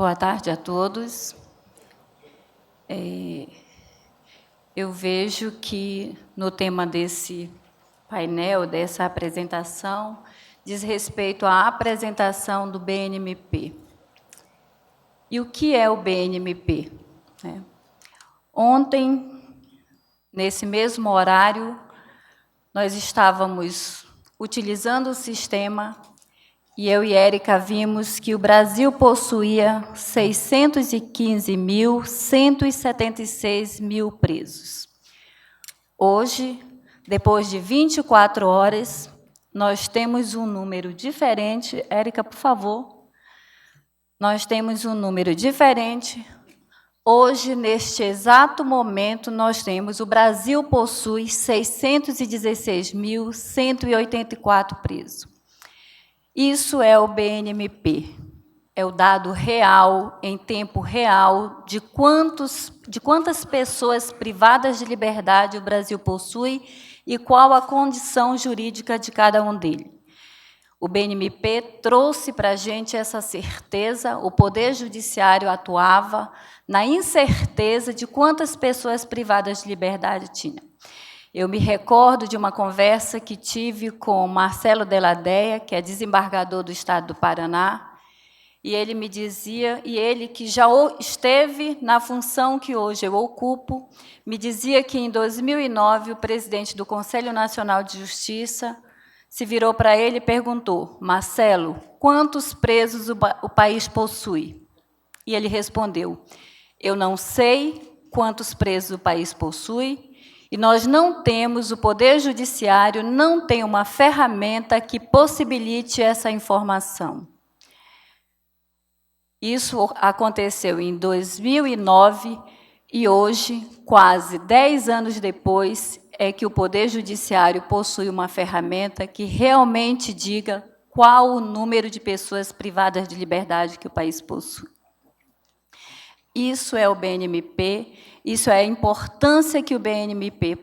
Boa tarde a todos. Eu vejo que no tema desse painel, dessa apresentação, diz respeito à apresentação do BNMP. E o que é o BNMP? Ontem, nesse mesmo horário, nós estávamos utilizando o sistema e eu e Érica vimos que o Brasil possuía 615.176 presos. Hoje, depois de 24 horas, nós temos um número diferente. Érica, por favor. Nós temos um número diferente. Hoje, neste exato momento, o Brasil possui 616.184 presos. Isso é o BNMP, é o dado real, em tempo real, de quantas pessoas privadas de liberdade o Brasil possui e qual a condição jurídica de cada um deles. O BNMP trouxe para a gente essa certeza, o Poder Judiciário atuava na incerteza de quantas pessoas privadas de liberdade tinha. Eu me recordo de uma conversa que tive com Marcelo Delladeia, que é desembargador do Estado do Paraná, e ele me dizia, e ele que já esteve na função que hoje eu ocupo, me dizia que em 2009 o presidente do Conselho Nacional de Justiça se virou para ele e perguntou: Marcelo, quantos presos o país possui? E ele respondeu: eu não sei quantos presos o país possui, e nós não temos, o Poder Judiciário não tem uma ferramenta que possibilite essa informação. Isso aconteceu em 2009 e hoje, quase 10 anos depois, é que o Poder Judiciário possui uma ferramenta que realmente diga qual o número de pessoas privadas de liberdade que o país possui. Isso é o BNMP, isso é a importância que o BNMP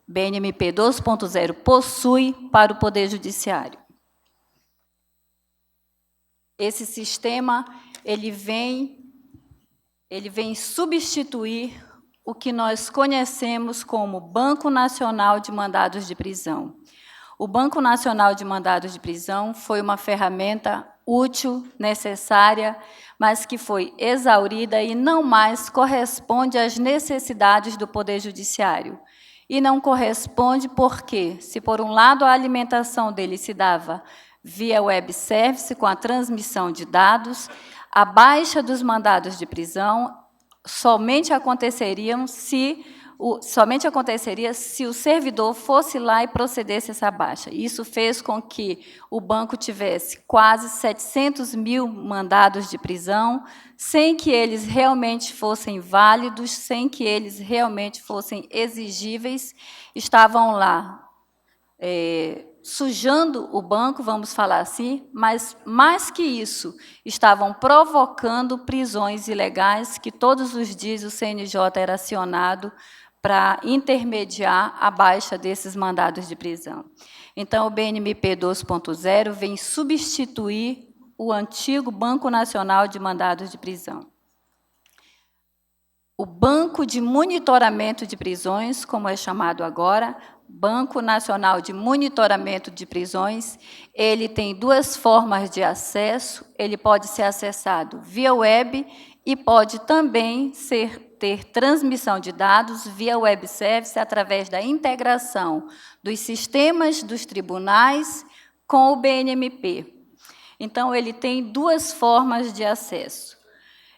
2.0 possui para o Poder Judiciário. Esse sistema ele vem substituir o que nós conhecemos como Banco Nacional de Mandados de Prisão. O Banco Nacional de Mandados de Prisão foi uma ferramenta útil, necessária, mas que foi exaurida e não mais corresponde às necessidades do Poder Judiciário. E não corresponde porque, se por um lado a alimentação dele se dava via web service, com a transmissão de dados, a baixa dos mandados de prisão somente aconteceria se o servidor fosse lá e procedesse essa baixa. Isso fez com que o banco tivesse quase 700 mil mandados de prisão, sem que eles realmente fossem válidos, sem que eles realmente fossem exigíveis, estavam lá sujando o banco, vamos falar assim, mas, mais que isso, estavam provocando prisões ilegais, que todos os dias o CNJ era acionado para intermediar a baixa desses mandados de prisão. Então, o BNMP 2.0 vem substituir o antigo Banco Nacional de Mandados de Prisão. O Banco de Monitoramento de Prisões, como é chamado agora, Banco Nacional de Monitoramento de Prisões, ele tem duas formas de acesso, ele pode ser acessado via web e pode também ter transmissão de dados via web service através da integração dos sistemas dos tribunais com o BNMP. Então, ele tem duas formas de acesso.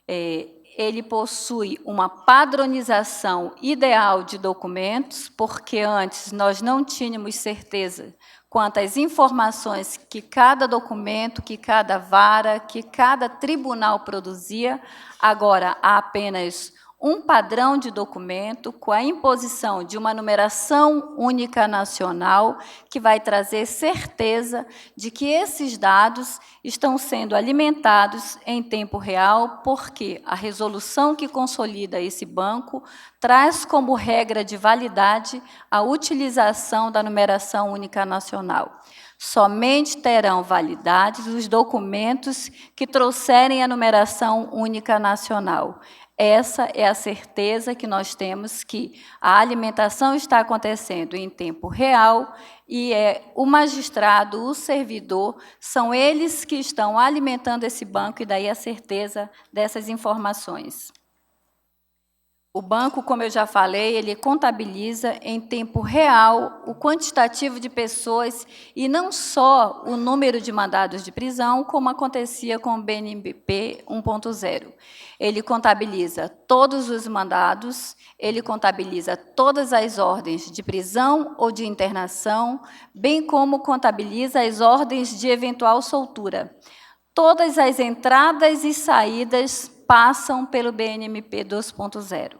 Ele possui uma padronização ideal de documentos, porque antes nós não tínhamos certeza quanto às informações que cada documento, que cada vara, que cada tribunal produzia. Agora, há apenas um padrão de documento com a imposição de uma numeração única nacional que vai trazer certeza de que esses dados estão sendo alimentados em tempo real, porque a resolução que consolida esse banco traz como regra de validade a utilização da numeração única nacional. Somente terão validade os documentos que trouxerem a numeração única nacional. Essa é a certeza que nós temos que a alimentação está acontecendo em tempo real e o magistrado, o servidor, são eles que estão alimentando esse banco e daí a certeza dessas informações. O banco, como eu já falei, ele contabiliza em tempo real o quantitativo de pessoas e não só o número de mandados de prisão, como acontecia com o BNP 1.0. Ele contabiliza todos os mandados, ele contabiliza todas as ordens de prisão ou de internação, bem como contabiliza as ordens de eventual soltura. Todas as entradas e saídas passam pelo BNMP 2.0.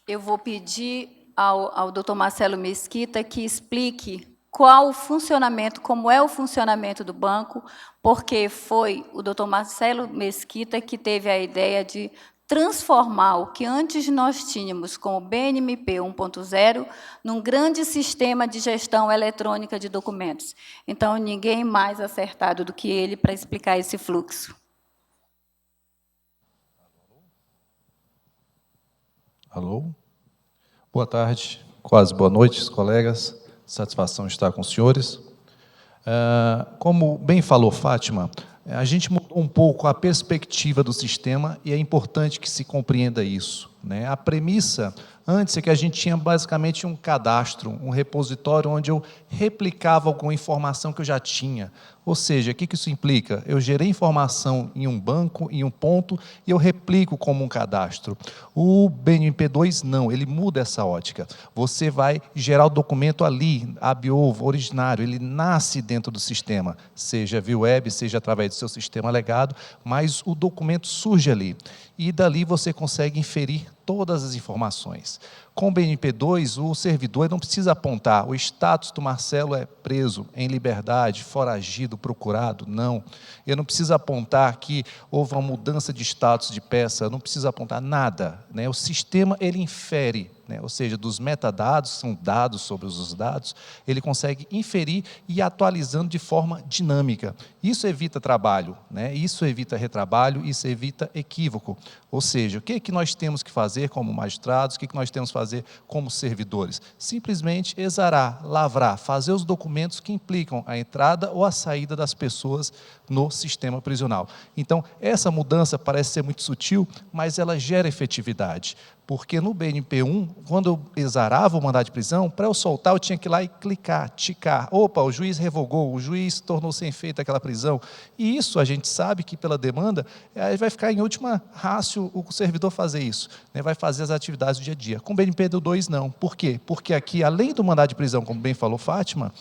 Eu vou pedir ao doutor Marcelo Mesquita que explique qual o funcionamento, como é o funcionamento do banco, porque foi o doutor Marcelo Mesquita que teve a ideia de transformar o que antes nós tínhamos com o BNMP 1.0 num grande sistema de gestão eletrônica de documentos. Então, ninguém mais acertado do que ele para explicar esse fluxo. Alô? Boa tarde, quase boa noite, colegas. Satisfação estar com os senhores. Como bem falou Fátima, a gente mudou um pouco a perspectiva do sistema e é importante que se compreenda isso, né? A premissa antes é que a gente tinha basicamente um cadastro, um repositório onde eu replicava alguma informação que eu já tinha. Ou seja, o que isso implica? Eu gerei informação em um banco, em um ponto, e eu replico como um cadastro. O BNP2 não, ele muda essa ótica. Você vai gerar o documento ali, ab ovo, originário, ele nasce dentro do sistema, seja via web, seja através do seu sistema legado, mas o documento surge ali. E dali você consegue inferir todas as informações. Com o BNP2, o servidor não precisa apontar o status do Marcelo é preso, em liberdade, foragido, procurado, não. Eu não preciso apontar que houve uma mudança de status de peça, eu não preciso apontar nada, né? O sistema, ele infere, né? Ou seja, dos metadados, são dados sobre os dados, ele consegue inferir e ir atualizando de forma dinâmica. Isso evita trabalho, né? Isso evita retrabalho, isso evita equívoco. Ou seja, o que nós temos que fazer como magistrados, o que nós temos que fazer como servidores? Simplesmente exarar, lavrar, fazer os documentos que implicam a entrada ou a saída das pessoas no sistema prisional. Então, essa mudança parece ser muito sutil, mas ela gera efetividade. Porque no BNP1, quando eu exarava o mandado de prisão, para eu soltar, eu tinha que ir lá e clicar, ticar. Opa, o juiz revogou, o juiz tornou sem efeito aquela prisão. E isso a gente sabe que pela demanda, vai ficar em última rácio o servidor fazer isso, né? Vai fazer as atividades do dia a dia. Com o BNP2 não. Por quê? Porque aqui, além do mandado de prisão, como bem falou Fátima,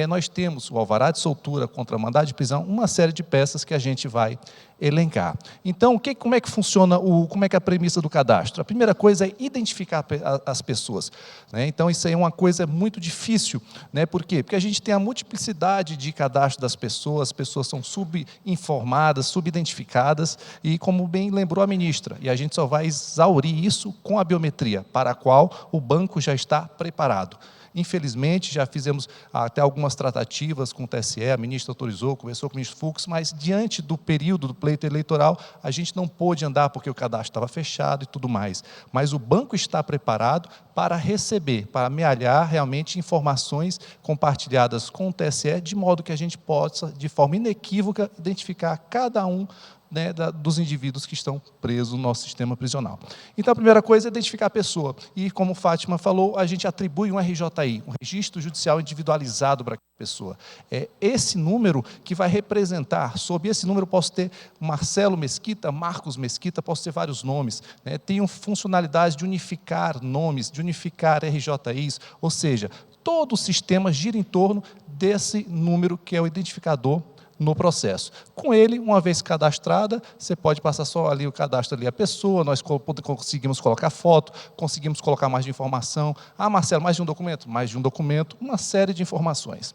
nós temos o alvará de soltura contra mandado de prisão, uma série de peças que a gente vai elencar. Então, como é que funciona, como é que é a premissa do cadastro? A primeira coisa é identificar as pessoas, né? Então, isso aí é uma coisa muito difícil, né? Por quê? Porque a gente tem a multiplicidade de cadastro das pessoas, as pessoas são subinformadas, subidentificadas, e como bem lembrou a ministra, e a gente só vai exaurir isso com a biometria, para a qual o banco já está preparado. Infelizmente, já fizemos até algumas tratativas com o TSE, a ministra autorizou, conversou com o ministro Fux, mas diante do período do pleito eleitoral, a gente não pôde andar porque o cadastro estava fechado e tudo mais. Mas o banco está preparado para receber, para amealhar realmente informações compartilhadas com o TSE, de modo que a gente possa, de forma inequívoca, identificar cada um, né, dos indivíduos que estão presos no nosso sistema prisional. Então, a primeira coisa é identificar a pessoa. E, como Fátima falou, a gente atribui um RJI, um Registro Judicial Individualizado para a pessoa. É esse número que vai representar, sob esse número eu posso ter Marcelo Mesquita, Marcos Mesquita, posso ter vários nomes, né? Tenho funcionalidade de unificar nomes, de unificar RJIs, ou seja, todo o sistema gira em torno desse número que é o identificador no processo. Com ele, uma vez cadastrada, você pode passar só ali o cadastro ali a pessoa, nós conseguimos colocar foto, conseguimos colocar mais de informação. Ah, Marcelo, mais de um documento? Mais de um documento, uma série de informações.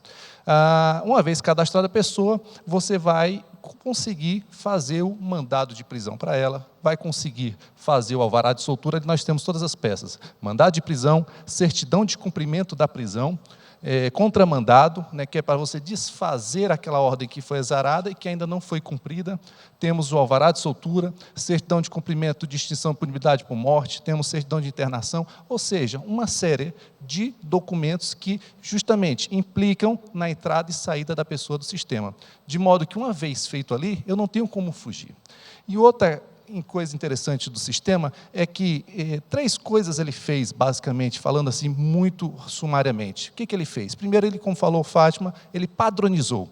Uma vez cadastrada a pessoa, você vai conseguir fazer o mandado de prisão para ela, vai conseguir fazer o alvará de soltura, nós temos todas as peças: mandado de prisão, certidão de cumprimento da prisão, contramandado, né, que é para você desfazer aquela ordem que foi exarada e que ainda não foi cumprida. Temos o alvará de soltura, certidão de cumprimento de extinção de punibilidade por morte, temos certidão de internação, ou seja, uma série de documentos que justamente implicam na entrada e saída da pessoa do sistema, de modo que, uma vez feito ali, eu não tenho como fugir. E outra coisa interessante do sistema é que 3 coisas ele fez, basicamente, falando assim muito sumariamente. O que ele fez? Primeiro, ele, como falou Fátima, ele padronizou.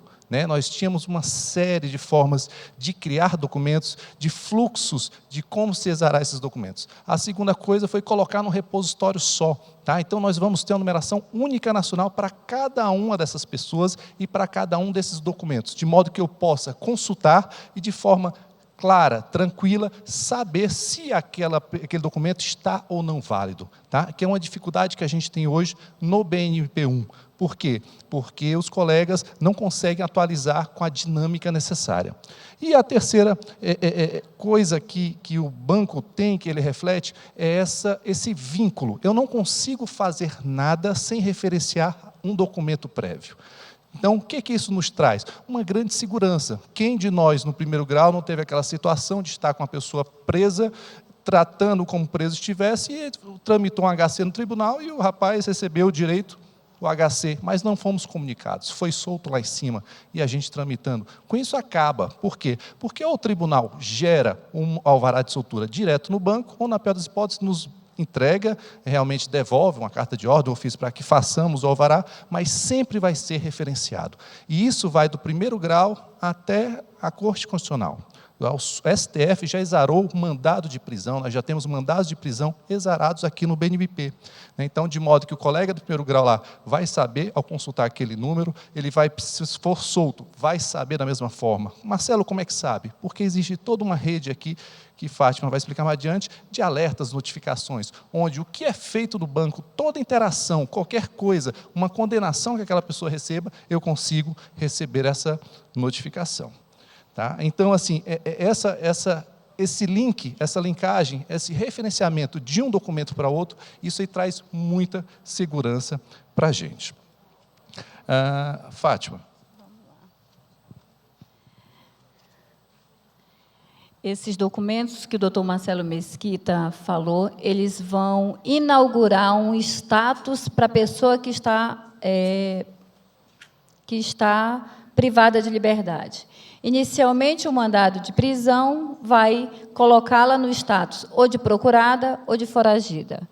Nós tínhamos uma série de formas de criar documentos, de fluxos, de como se exarar esses documentos. A segunda coisa foi colocar num repositório só. Então, nós vamos ter uma numeração única nacional para cada uma dessas pessoas e para cada um desses documentos, de modo que eu possa consultar e, de forma clara, tranquila, saber se aquele documento está ou não válido, que é uma dificuldade que a gente tem hoje no BNP1. Por quê? Porque os colegas não conseguem atualizar com a dinâmica necessária. E a terceira coisa que o banco tem, que ele reflete, é esse vínculo. Eu não consigo fazer nada sem referenciar um documento prévio. Então, o que isso nos traz? Uma grande segurança. Quem de nós, no primeiro grau, não teve aquela situação de estar com uma pessoa presa, tratando como preso estivesse, e tramitou um HC no tribunal, e o rapaz recebeu o direito, o HC, mas não fomos comunicados, foi solto lá em cima, e a gente tramitando. Com isso acaba. Por quê? Porque ou o tribunal gera um alvará de soltura direto no banco, ou, na pior das hipóteses, nos entrega, realmente devolve uma carta de ordem, um ofício para que façamos o alvará, mas sempre vai ser referenciado. E isso vai do primeiro grau até a Corte Constitucional. O STF já exarou o mandado de prisão, nós já temos mandados de prisão exarados aqui no BNP. Então, de modo que o colega do primeiro grau lá vai saber, ao consultar aquele número, ele vai, se for solto, vai saber da mesma forma. Marcelo, como é que sabe? Porque existe toda uma rede aqui, que Fátima vai explicar mais adiante, de alertas, notificações, onde o que é feito no banco, toda interação, qualquer coisa, uma condenação que aquela pessoa receba, eu consigo receber essa notificação. Então, assim, esse link, essa linkagem, esse referenciamento de um documento para outro, isso aí traz muita segurança para a gente. Fátima. Esses documentos que o doutor Marcelo Mesquita falou, eles vão inaugurar um status para a pessoa que está privada de liberdade. Inicialmente, o mandado de prisão vai colocá-la no status ou de procurada ou de foragida.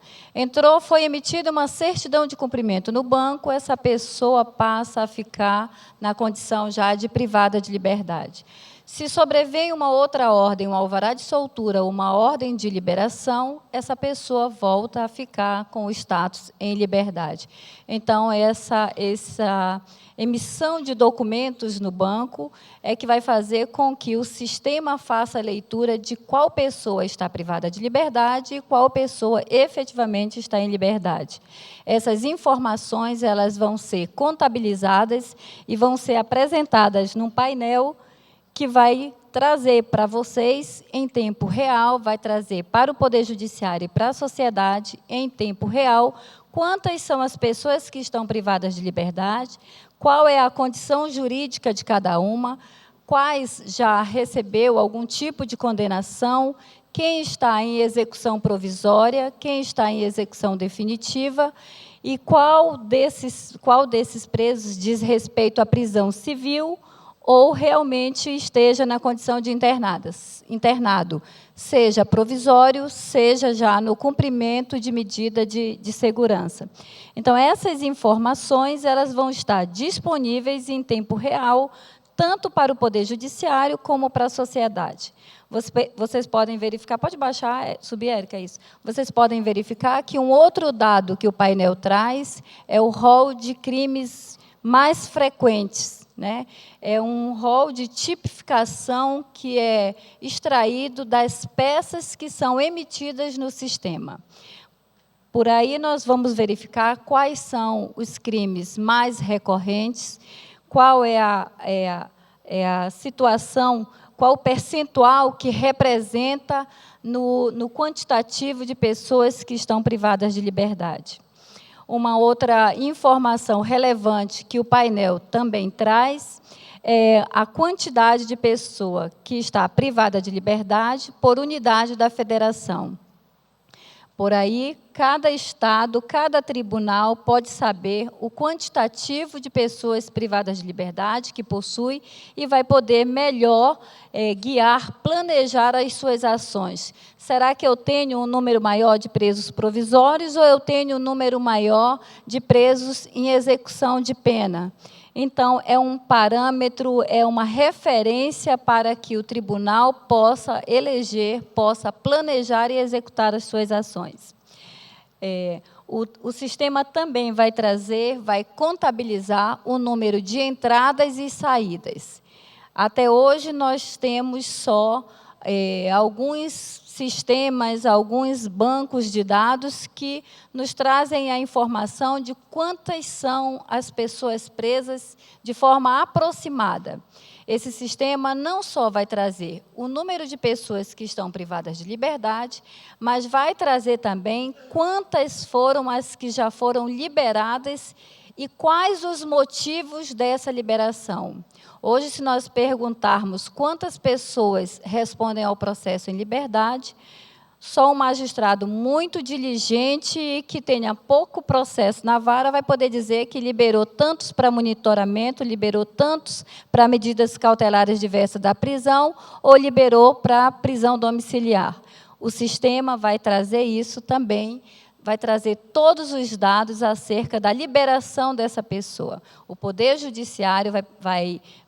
Foi emitida uma certidão de cumprimento no banco, essa pessoa passa a ficar na condição já de privada de liberdade. Se sobrevém uma outra ordem, um alvará de soltura ou uma ordem de liberação, essa pessoa volta a ficar com o status em liberdade. Então, essa emissão de documentos no banco é que vai fazer com que o sistema faça a leitura de qual pessoa está privada de liberdade e qual pessoa efetivamente está em liberdade. Essas informações elas vão ser contabilizadas e vão ser apresentadas num painel que vai trazer para vocês em tempo real, vai trazer para o Poder Judiciário e para a sociedade em tempo real quantas são as pessoas que estão privadas de liberdade, qual é a condição jurídica de cada uma, quais já recebeu algum tipo de condenação, quem está em execução provisória, quem está em execução definitiva e qual desses presos diz respeito à prisão civil ou realmente esteja na condição de internado, seja provisório, seja já no cumprimento de medida de segurança. Então, essas informações elas vão estar disponíveis em tempo real, tanto para o Poder Judiciário como para a sociedade. Vocês podem verificar, pode baixar, subir, Érica, isso. Vocês podem verificar que um outro dado que o painel traz é o rol de crimes mais frequentes. É um rol de tipificação que é extraído das peças que são emitidas no sistema. Por aí, nós vamos verificar quais são os crimes mais recorrentes, qual é a situação, qual o percentual que representa no quantitativo de pessoas que estão privadas de liberdade. Uma outra informação relevante que o painel também traz é a quantidade de pessoa que está privada de liberdade por unidade da federação. Por aí, cada estado, cada tribunal pode saber o quantitativo de pessoas privadas de liberdade que possui e vai poder melhor guiar, planejar as suas ações. Será que eu tenho um número maior de presos provisórios ou eu tenho um número maior de presos em execução de pena? Então, é um parâmetro, é uma referência para que o tribunal possa eleger, possa planejar e executar as suas ações. O sistema também vai trazer, vai contabilizar o número de entradas e saídas. Até hoje, nós temos só alguns sistemas, alguns bancos de dados que nos trazem a informação de quantas são as pessoas presas de forma aproximada. Esse sistema não só vai trazer o número de pessoas que estão privadas de liberdade, mas vai trazer também quantas foram as que já foram liberadas e quais os motivos dessa liberação. Hoje, se nós perguntarmos quantas pessoas respondem ao processo em liberdade, só um magistrado muito diligente e que tenha pouco processo na vara vai poder dizer que liberou tantos para monitoramento, liberou tantos para medidas cautelares diversas da prisão ou liberou para prisão domiciliar. O sistema vai trazer isso também, vai trazer todos os dados acerca da liberação dessa pessoa. O Poder Judiciário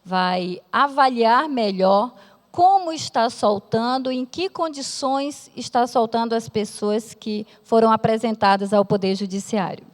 vai avaliar melhor como está soltando, em que condições está soltando as pessoas que foram apresentadas ao Poder Judiciário.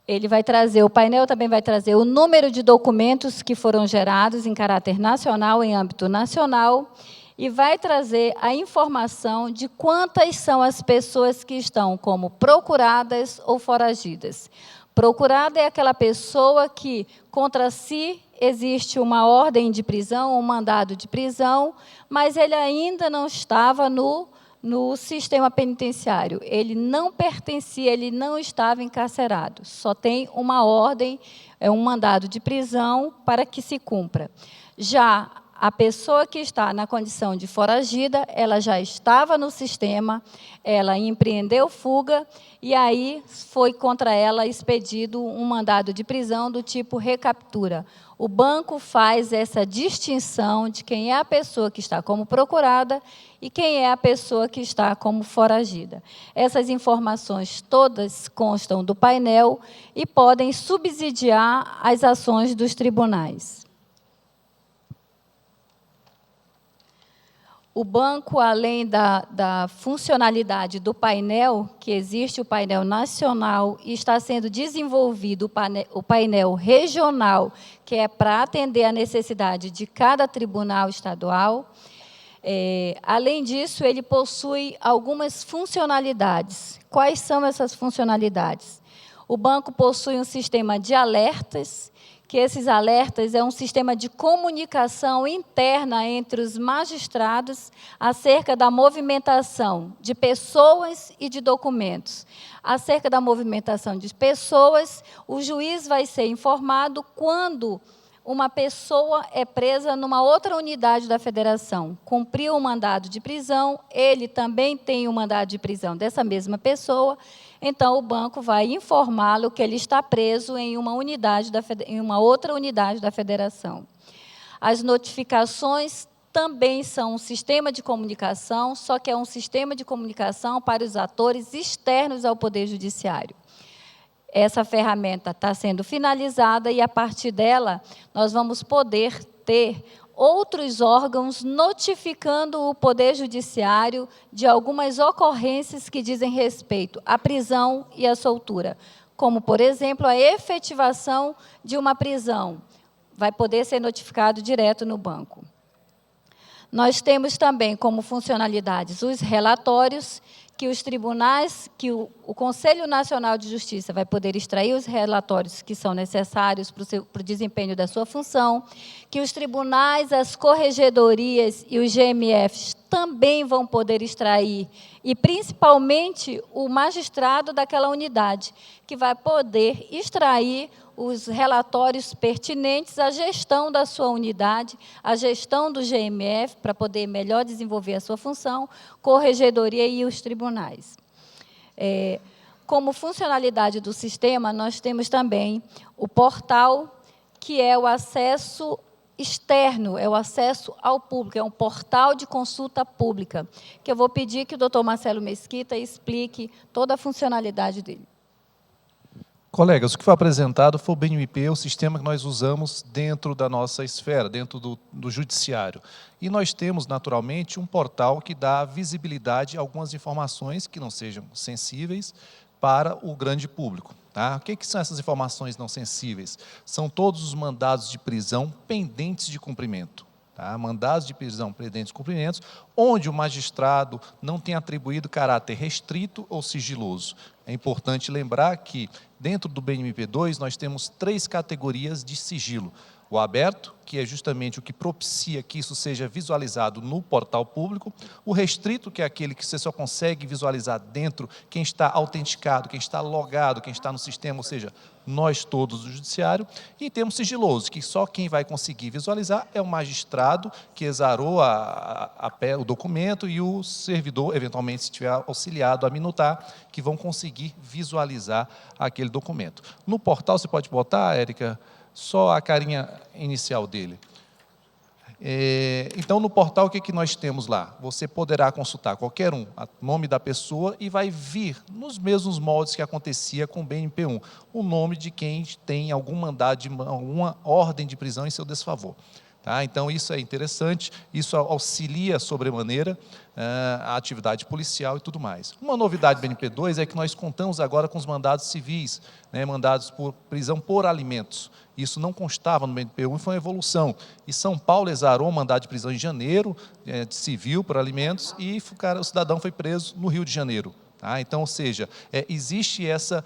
Ele vai trazer, o painel também vai trazer o número de documentos que foram gerados em caráter nacional, em âmbito nacional, e vai trazer a informação de quantas são as pessoas que estão como procuradas ou foragidas. Procurada é aquela pessoa que, contra si, existe uma ordem de prisão, um mandado de prisão, mas ele ainda não estava no sistema penitenciário. Ele não pertencia, ele não estava encarcerado. Só tem uma ordem, um mandado de prisão para que se cumpra. Já a pessoa que está na condição de foragida, ela já estava no sistema, ela empreendeu fuga, e aí foi contra ela expedido um mandado de prisão do tipo recaptura. O banco faz essa distinção de quem é a pessoa que está como procurada e quem é a pessoa que está como foragida. Essas informações todas constam do painel e podem subsidiar as ações dos tribunais. O banco, além da funcionalidade do painel, que existe o painel nacional e está sendo desenvolvido o painel regional, que é para atender a necessidade de cada tribunal estadual. Além disso, ele possui algumas funcionalidades. Quais são essas funcionalidades? O banco possui um sistema de alertas, que esses alertas é um sistema de comunicação interna entre os magistrados acerca da movimentação de pessoas e de documentos. Acerca da movimentação de pessoas, o juiz vai ser informado quando uma pessoa é presa numa outra unidade da federação. Cumpriu um mandado de prisão, ele também tem um mandado de prisão dessa mesma pessoa, então o banco vai informá-lo que ele está preso em uma outra unidade da federação. As notificações também são um sistema de comunicação, só que é um sistema de comunicação para os atores externos ao Poder Judiciário. Essa ferramenta está sendo finalizada e, a partir dela, nós vamos poder ter outros órgãos notificando o Poder Judiciário de algumas ocorrências que dizem respeito à prisão e à soltura, como, por exemplo, a efetivação de uma prisão. Vai poder ser notificado direto no banco. Nós temos também como funcionalidades os relatórios que os tribunais, que o Conselho Nacional de Justiça vai poder extrair os relatórios que são necessários para o desempenho da sua função, que os tribunais, as corregedorias e os GMFs também vão poder extrair, e principalmente o magistrado daquela unidade, que vai poder extrair os relatórios pertinentes à gestão da sua unidade, à gestão do GMF, para poder melhor desenvolver a sua função, corregedoria e os tribunais. Como funcionalidade do sistema, nós temos também o portal, que é o acesso externo, é o acesso ao público, é um portal de consulta pública, que eu vou pedir que o doutor Marcelo Mesquita explique toda a funcionalidade dele. Colegas, o que foi apresentado foi o BNMP, o sistema que nós usamos dentro da nossa esfera, dentro do judiciário. E nós temos, naturalmente, um portal que dá visibilidade a algumas informações que não sejam sensíveis para o grande público. Tá? O que são essas informações não sensíveis? São todos os mandados de prisão pendentes de cumprimento. Tá? Mandados de prisão pendentes de cumprimentos, onde o magistrado não tem atribuído caráter restrito ou sigiloso. É importante lembrar que, dentro do BNMP2, nós temos 3 categorias de sigilo. O aberto, que é justamente o que propicia que isso seja visualizado no portal público. O restrito, que é aquele que você só consegue visualizar dentro quem está autenticado, quem está logado, quem está no sistema, ou seja, nós todos do judiciário. E temos sigiloso, que só quem vai conseguir visualizar é o magistrado que exarou o documento e o servidor, eventualmente, se estiver auxiliado a minutar, que vão conseguir visualizar aquele documento. No portal, você pode botar, Érica, só a carinha inicial dele. Então, no portal, o que nós temos lá? Você poderá consultar qualquer um, o nome da pessoa, e vai vir, nos mesmos moldes que acontecia com o BNP1, o nome de quem tem algum mandado, alguma ordem de prisão em seu desfavor. Tá? Então, isso é interessante, isso auxilia sobremaneira a atividade policial e tudo mais. Uma novidade do BNP2 é que nós contamos agora com os mandados civis, né, mandados por prisão por alimentos. Isso não constava no BNP1 e foi uma evolução. E São Paulo exarou um mandado de prisão em janeiro, de civil por alimentos, e o cidadão foi preso no Rio de Janeiro. Tá? Então, ou seja, existe essa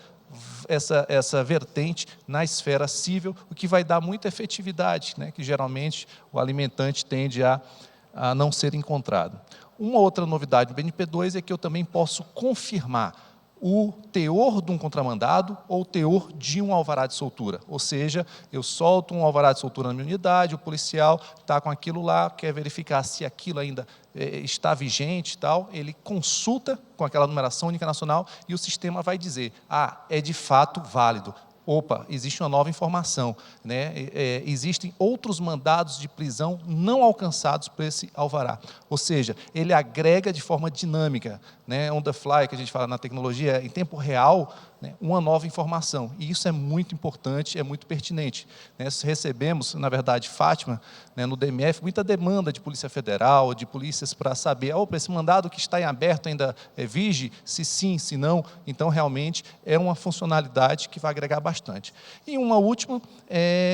vertente na esfera civil, o que vai dar muita efetividade, né, que geralmente o alimentante tende a não ser encontrado. Uma outra novidade do BNP2 é que eu também posso confirmar o teor de um contramandado ou o teor de um alvará de soltura. Ou seja, eu solto um alvará de soltura na minha unidade, o policial está com aquilo lá, quer verificar se aquilo ainda está vigente e tal, ele consulta com aquela numeração única nacional e o sistema vai dizer, é de fato válido. Opa, existe uma nova informação, né? Existem outros mandados de prisão não alcançados por esse alvará. Ou seja, ele agrega de forma dinâmica, né? On the fly, que a gente fala na tecnologia, em tempo real, né? Uma nova informação. E isso é muito importante, é muito pertinente. Né? Recebemos, na verdade, Fátima, né, no DMF, muita demanda de Polícia Federal, de polícias para saber, esse mandado que está em aberto ainda vige, se sim, se não. Então, realmente, é uma funcionalidade que vai agregar bastante. E uma última,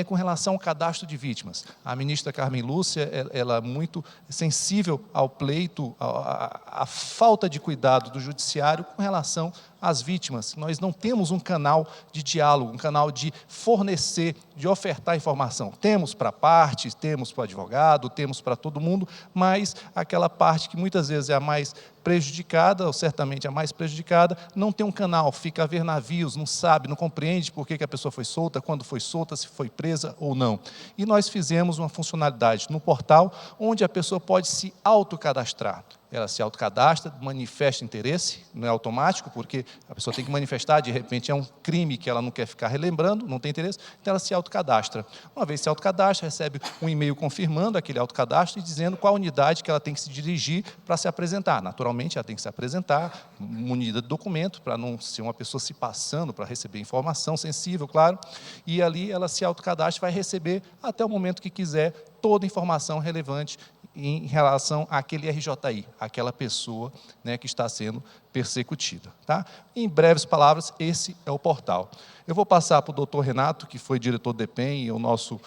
com relação ao cadastro de vítimas. A ministra Carmen Lúcia, ela é muito sensível ao pleito, à falta de cuidado do judiciário com relação às vítimas. Nós não temos um canal de diálogo, um canal de fornecer, de ofertar informação. Temos para partes, temos para o advogado, temos para todo mundo, mas aquela parte que muitas vezes é a mais prejudicada, ou certamente a mais prejudicada, não tem um canal, fica a ver navios, não sabe, não compreende por que a pessoa foi solta, quando foi solta, se foi presa ou não. E nós fizemos uma funcionalidade no portal, onde a pessoa pode se autocadastrar. Ela se autocadastra, manifesta interesse, não é automático, porque a pessoa tem que manifestar, de repente é um crime que ela não quer ficar relembrando, não tem interesse, então ela se autocadastra. Uma vez se autocadastra, recebe um e-mail confirmando aquele autocadastro e dizendo qual unidade que ela tem que se dirigir para se apresentar. Naturalmente, ela tem que se apresentar, munida de documento, para não ser uma pessoa se passando para receber informação sensível, claro, e ali ela se autocadastra e vai receber, até o momento que quiser, toda a informação relevante em relação àquele RJI, aquela pessoa, né, que está sendo persecutida. Tá? Em breves palavras, esse é o portal. Eu vou passar para o doutor Renato, que foi diretor do DEPEN e o nosso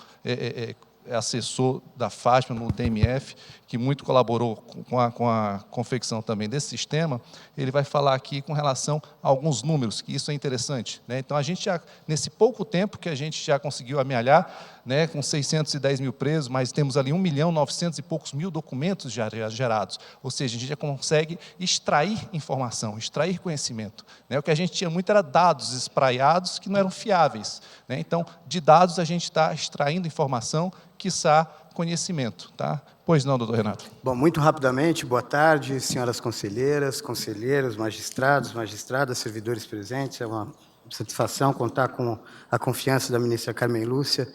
é assessor da Fátima no DMF, que muito colaborou com a confecção também desse sistema, ele vai falar aqui com relação a alguns números, que isso é interessante, né? Então, a gente já, nesse pouco tempo que a gente já conseguiu amealhar, né, com 610 mil presos, mas temos ali 1.900.000 e poucos documentos já gerados, ou seja, a gente já consegue extrair informação, extrair conhecimento, né? O que a gente tinha muito era dados espraiados que não eram fiáveis, né? Então, de dados a gente está extraindo informação, quiçá conhecimento, tá? Pois não, doutor Renato? Bom, muito rapidamente, boa tarde, senhoras conselheiras, conselheiros, magistrados, magistradas, servidores presentes. É uma satisfação contar com a confiança da ministra Carmen Lúcia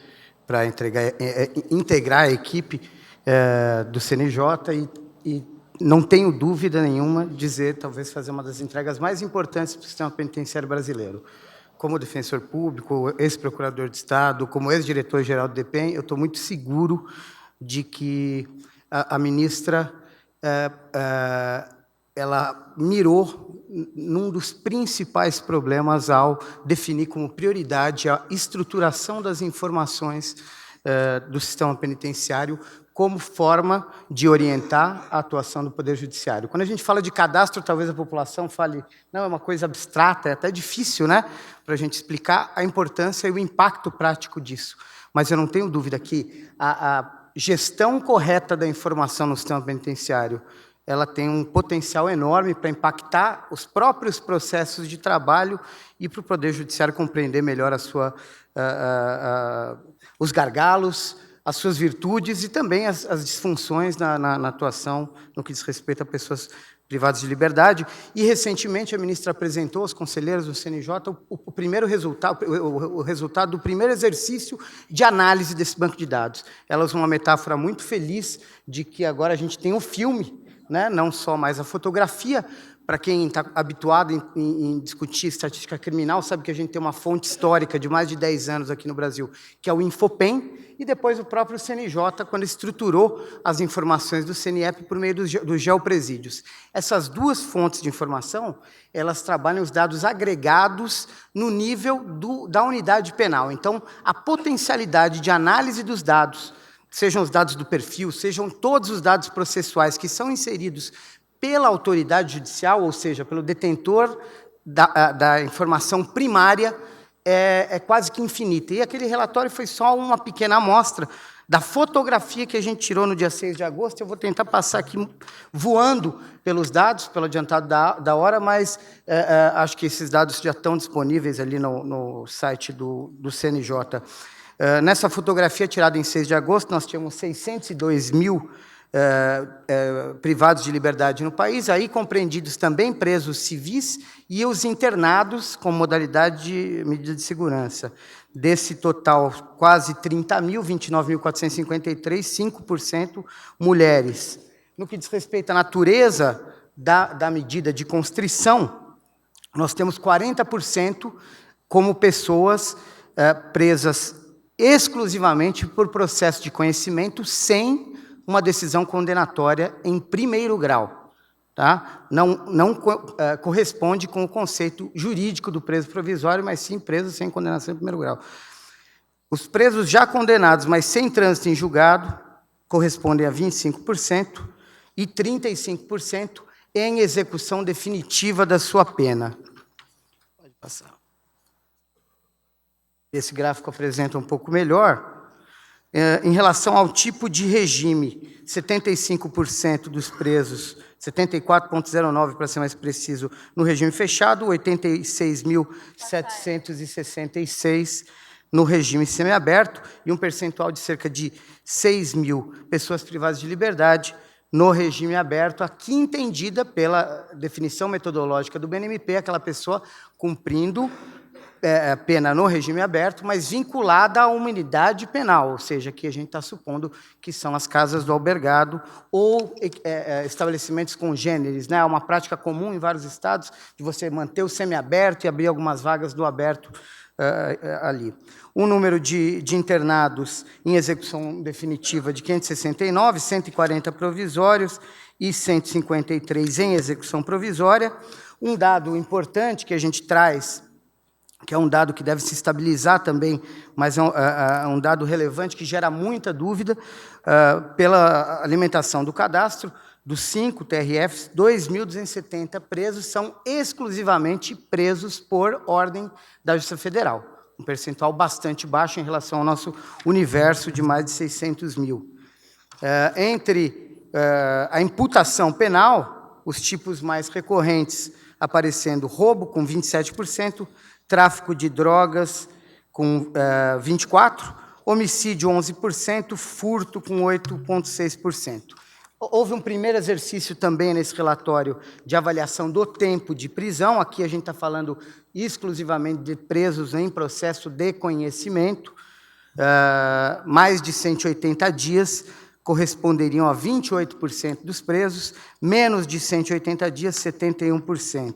para integrar a equipe do CNJ e não tenho dúvida nenhuma de dizer, talvez fazer uma das entregas mais importantes para o sistema penitenciário brasileiro. Como defensor público, ex-procurador de Estado, como ex-diretor-geral do DEPEN, eu estou muito seguro de que a ministra ela mirou num dos principais problemas ao definir como prioridade a estruturação das informações do sistema penitenciário como forma de orientar a atuação do Poder Judiciário. Quando a gente fala de cadastro, talvez a população fale, não, é uma coisa abstrata, é até difícil, né, para a gente explicar a importância e o impacto prático disso. Mas eu não tenho dúvida que a gestão correta da informação no sistema penitenciário, ela tem um potencial enorme para impactar os próprios processos de trabalho e para o Poder Judiciário compreender melhor os gargalos, as suas virtudes e também as disfunções na atuação no que diz respeito a pessoas privadas de liberdade. E, recentemente, a ministra apresentou aos conselheiros do CNJ o primeiro resultado, o resultado do primeiro exercício de análise desse banco de dados. Ela usa uma metáfora muito feliz de que agora a gente tem um filme, né, não só mais a fotografia. Para quem está habituado em discutir estatística criminal, sabe que a gente tem uma fonte histórica de mais de 10 anos aqui no Brasil, que é o Infopen, e depois o próprio CNJ, quando estruturou as informações do CNEP por meio dos geopresídios. Essas duas fontes de informação, elas trabalham os dados agregados no nível da unidade penal. Então, a potencialidade de análise dos dados, sejam os dados do perfil, sejam todos os dados processuais que são inseridos pela autoridade judicial, ou seja, pelo detentor da informação primária, é quase que infinita. E aquele relatório foi só uma pequena amostra da fotografia que a gente tirou no dia 6 de agosto. Eu vou tentar passar aqui voando pelos dados, pelo adiantado da hora, mas acho que esses dados já estão disponíveis ali no site do CNJ. Nessa fotografia tirada em 6 de agosto, nós tínhamos 602 mil privados de liberdade no país, aí compreendidos também presos civis e os internados com modalidade de medida de segurança. Desse total, quase 30 mil, 29.453, 5% mulheres. No que diz respeito à natureza da medida de constrição, nós temos 40% como pessoas presas exclusivamente por processo de conhecimento sem uma decisão condenatória em primeiro grau. Tá? Não corresponde com o conceito jurídico do preso provisório, mas sim preso sem condenação em primeiro grau. Os presos já condenados, mas sem trânsito em julgado, correspondem a 25% e 35% em execução definitiva da sua pena. Pode passar. Esse gráfico apresenta um pouco melhor. Em relação ao tipo de regime, 75% dos presos, 74,09% para ser mais preciso, no regime fechado, 86.766 no regime semiaberto e um percentual de cerca de 6 mil pessoas privadas de liberdade no regime aberto, aqui entendida pela definição metodológica do BNMP, aquela pessoa cumprindo pena no regime aberto, mas vinculada a uma unidade penal, ou seja, que a gente está supondo que são as casas do albergado ou estabelecimentos congêneres, né? É uma prática comum em vários estados de você manter o semiaberto e abrir algumas vagas do aberto ali. O número de internados em execução definitiva de 569, 140 provisórios e 153 em execução provisória. Um dado importante que a gente traz que é um dado que deve se estabilizar também, mas é um dado relevante que gera muita dúvida, pela alimentação do cadastro, dos 5 TRFs, 2.270 presos são exclusivamente presos por ordem da Justiça Federal, um percentual bastante baixo em relação ao nosso universo de mais de 600 mil. Entre a imputação penal, os tipos mais recorrentes aparecendo roubo, com 27%, tráfico de drogas, com 24%, homicídio, 11%, furto, com 8,6%. Houve um primeiro exercício também nesse relatório de avaliação do tempo de prisão. Aqui a gente está falando exclusivamente de presos em processo de conhecimento. Mais de 180 dias corresponderiam a 28% dos presos, menos de 180 dias, 71%.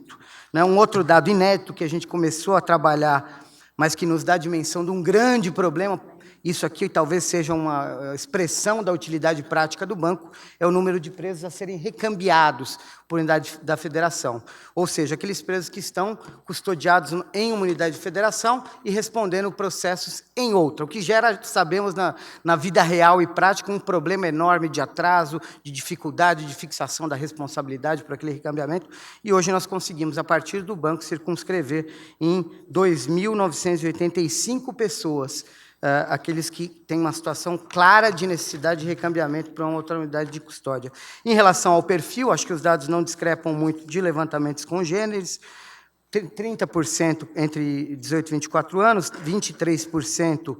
Um outro dado inédito que a gente começou a trabalhar, mas que nos dá a dimensão de um grande problema, isso aqui talvez seja uma expressão da utilidade prática do banco, é o número de presos a serem recambiados por unidade da federação. Ou seja, aqueles presos que estão custodiados em uma unidade de federação e respondendo processos em outra, o que gera, sabemos, na vida real e prática, um problema enorme de atraso, de dificuldade de fixação da responsabilidade por aquele recambiamento, e hoje nós conseguimos, a partir do banco, circunscrever em 2.985 pessoas, aqueles que têm uma situação clara de necessidade de recambiamento para uma outra unidade de custódia. Em relação ao perfil, acho que os dados não discrepam muito de levantamentos congêneres, 30% entre 18 e 24 anos, 23%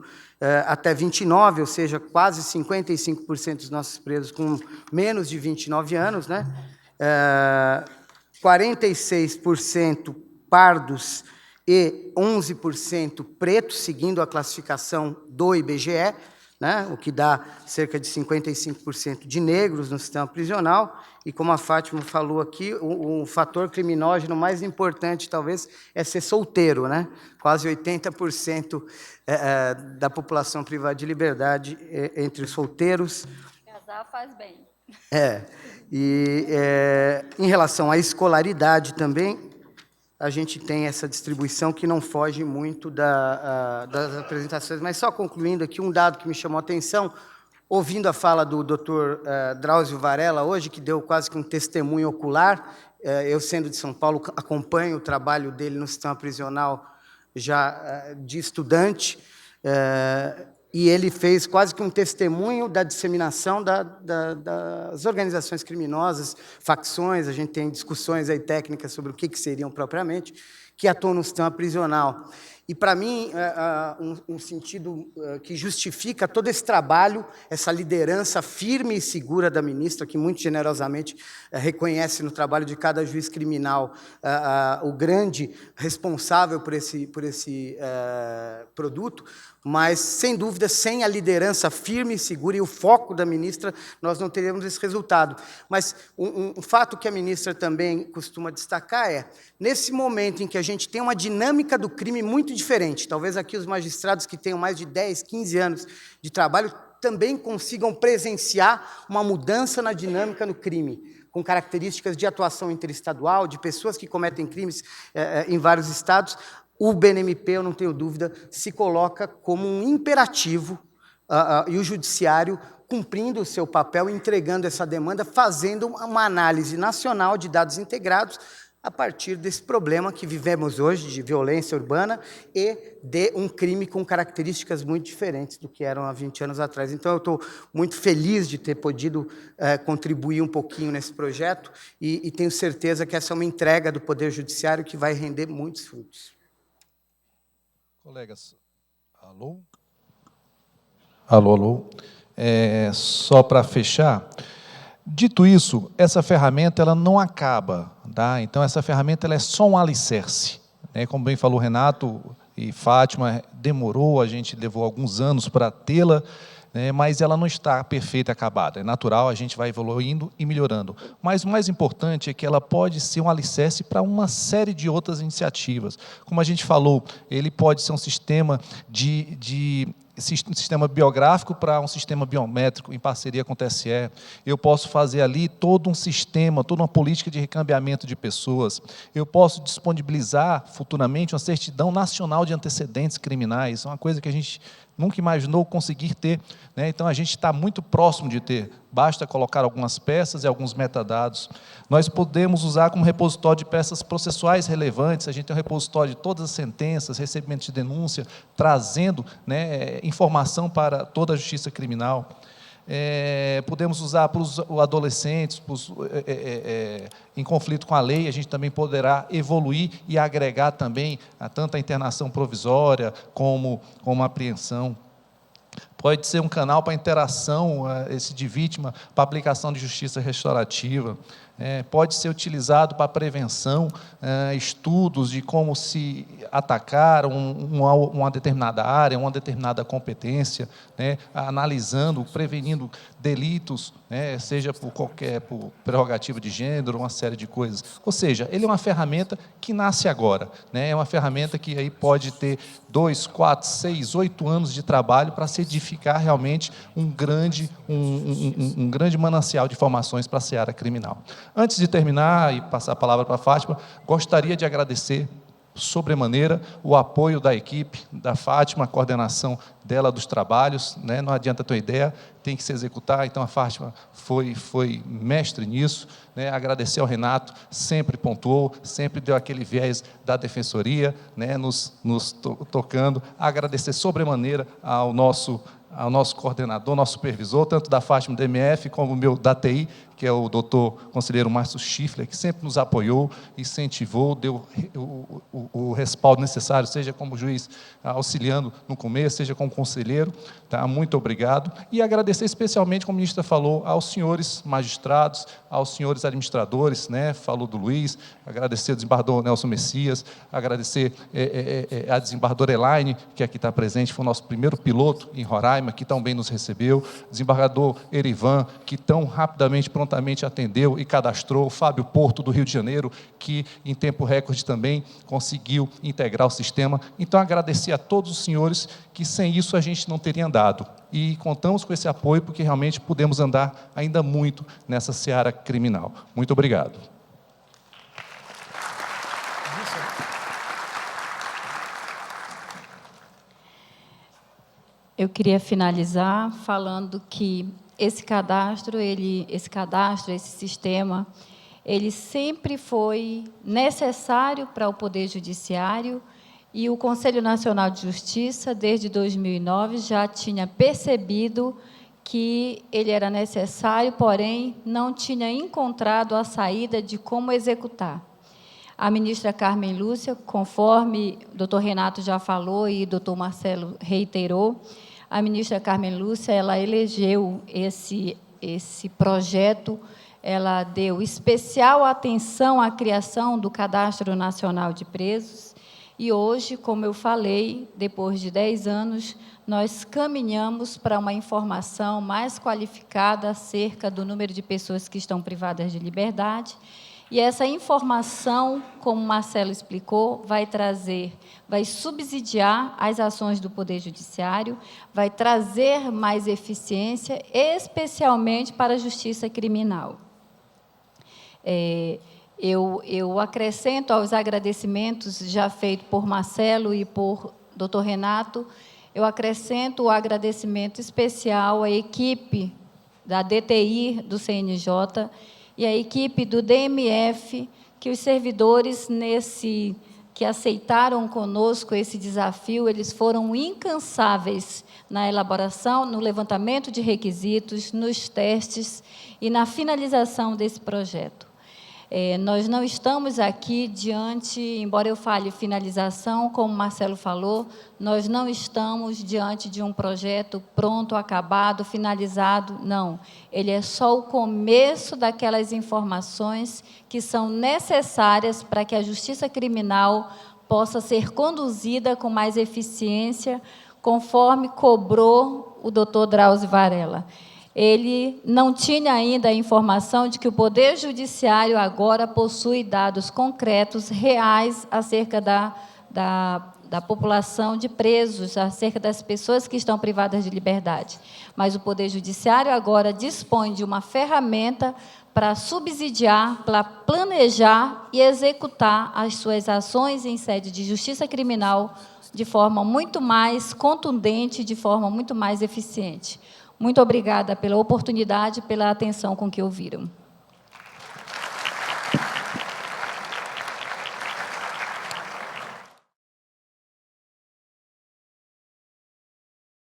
até 29, ou seja, quase 55% dos nossos presos com menos de 29 anos, 46% pardos e 11% pretos, seguindo a classificação do IBGE, o que dá cerca de 55% de negros no sistema prisional, e como a Fátima falou aqui, o fator criminógeno mais importante, talvez, é ser solteiro, quase 80% da população privada de liberdade entre os solteiros. Casar faz bem. E em relação à escolaridade também, a gente tem essa distribuição que não foge muito das apresentações. Mas só concluindo aqui, um dado que me chamou a atenção, ouvindo a fala do Dr. Drauzio Varela hoje, que deu quase que um testemunho ocular, eu, sendo de São Paulo, acompanho o trabalho dele no sistema prisional já de estudante, e ele fez quase que um testemunho da disseminação das organizações criminosas, facções. A gente tem discussões aí técnicas sobre o que seriam propriamente, que atuam no sistema prisional. E, para mim, um sentido que justifica todo esse trabalho, essa liderança firme e segura da ministra, que muito generosamente reconhece no trabalho de cada juiz criminal o grande responsável por esse produto, mas, sem dúvida, sem a liderança firme e segura e o foco da ministra, nós não teríamos esse resultado. Mas um fato que a ministra também costuma destacar é, nesse momento em que a gente tem uma dinâmica do crime muito diferente, talvez aqui os magistrados que tenham mais de 10, 15 anos de trabalho também consigam presenciar uma mudança na dinâmica no crime, com características de atuação interestadual, de pessoas que cometem crimes em vários estados. O BNMP, eu não tenho dúvida, se coloca como um imperativo, e o judiciário cumprindo o seu papel, entregando essa demanda, fazendo uma análise nacional de dados integrados a partir desse problema que vivemos hoje, de violência urbana e de um crime com características muito diferentes do que eram há 20 anos atrás. Então, eu estou muito feliz de ter podido contribuir um pouquinho nesse projeto e tenho certeza que essa é uma entrega do Poder Judiciário que vai render muitos frutos. Colegas, alô? Alô? Só para fechar, dito isso, essa ferramenta ela não acaba, tá? Então, essa ferramenta ela é só um alicerce, Como bem falou Renato e Fátima, a gente levou alguns anos para tê-la, mas ela não está perfeita e acabada. É natural, a gente vai evoluindo e melhorando. Mas o mais importante é que ela pode ser um alicerce para uma série de outras iniciativas. Como a gente falou, ele pode ser um sistema de sistema biográfico para um sistema biométrico em parceria com o TSE. Eu posso fazer ali todo um sistema, toda uma política de recambiamento de pessoas. Eu posso disponibilizar futuramente uma certidão nacional de antecedentes criminais, uma coisa que a gente nunca imaginou conseguir ter, né? Então, a gente está muito próximo de ter. Basta colocar algumas peças e alguns metadados. Nós podemos usar como repositório de peças processuais relevantes. A gente tem um repositório de todas as sentenças, recebimento de denúncia, trazendo, né, informação para toda a justiça criminal. Podemos usar para os adolescentes, em conflito com a lei, a gente também poderá evoluir e agregar também tanto a internação provisória como a apreensão. Pode ser um canal para interação de vítima, para aplicação de justiça restaurativa. Pode ser utilizado para prevenção, estudos de como se atacar uma determinada área, uma determinada competência, né, analisando, prevenindo delitos, né, seja por prerrogativa de gênero, uma série de coisas. Ou seja, ele é uma ferramenta que nasce agora, né, é uma ferramenta que aí pode ter 2, 4, 6, 8 anos de trabalho para se edificar realmente um grande manancial de informações para a seara criminal. Antes de terminar e passar a palavra para a Fátima, gostaria de agradecer sobremaneira o apoio da equipe, da Fátima, a coordenação dela dos trabalhos, né? Não adianta ter uma ideia, tem que se executar, então a Fátima foi mestre nisso, né? Agradecer ao Renato, sempre pontuou, sempre deu aquele viés da defensoria, né? nos tocando, agradecer sobremaneira ao nosso coordenador, nosso supervisor, tanto da Fátima do MF, como o meu da TI, que é o doutor conselheiro Márcio Schiffler, que sempre nos apoiou, incentivou, deu o respaldo necessário, seja como juiz auxiliando no começo, seja como conselheiro. Tá? Muito obrigado. E agradecer especialmente, como a ministra falou, aos senhores magistrados, aos senhores administradores, né? Falou do Luiz, agradecer ao desembargador Nelson Messias, agradecer a desembargadora Elaine, que aqui está presente, foi o nosso primeiro piloto em Roraima, que tão bem nos recebeu, desembargador Erivan, que tão rapidamente, prontamente atendeu e cadastrou, Fábio Porto, do Rio de Janeiro, que em tempo recorde também conseguiu integrar o sistema. Então, agradecer a todos os senhores, que sem isso a gente não teria andado. E contamos com esse apoio, porque realmente podemos andar ainda muito nessa seara criminal. Muito obrigado. Eu queria finalizar falando que esse sistema, ele sempre foi necessário para o Poder Judiciário, e o Conselho Nacional de Justiça, desde 2009, já tinha percebido que ele era necessário, porém, não tinha encontrado a saída de como executar. A ministra Carmen Lúcia, conforme o doutor Renato já falou e o doutor Marcelo reiterou, a ministra Carmen Lúcia, ela elegeu esse projeto, ela deu especial atenção à criação do Cadastro Nacional de Presos, e hoje, como eu falei, depois de 10 anos, nós caminhamos para uma informação mais qualificada acerca do número de pessoas que estão privadas de liberdade. E essa informação, como o Marcelo explicou, vai subsidiar as ações do Poder Judiciário, vai trazer mais eficiência, especialmente para a justiça criminal. Eu acrescento aos agradecimentos já feitos por Marcelo e por doutor Renato, eu acrescento o agradecimento especial à equipe da DTI do CNJ e à equipe do DMF, que os servidores que aceitaram conosco esse desafio, eles foram incansáveis na elaboração, no levantamento de requisitos, nos testes e na finalização desse projeto. Nós não estamos aqui diante, embora eu fale finalização, como o Marcelo falou, nós não estamos diante de um projeto pronto, acabado, finalizado, não. Ele é só o começo daquelas informações que são necessárias para que a justiça criminal possa ser conduzida com mais eficiência, conforme cobrou o doutor Drauzio Varela. Ele não tinha ainda a informação de que o Poder Judiciário agora possui dados concretos, reais, acerca da população de presos, acerca das pessoas que estão privadas de liberdade. Mas o Poder Judiciário agora dispõe de uma ferramenta para subsidiar, para planejar e executar as suas ações em sede de justiça criminal de forma muito mais contundente, de forma muito mais eficiente. Muito obrigada pela oportunidade e pela atenção com que ouviram.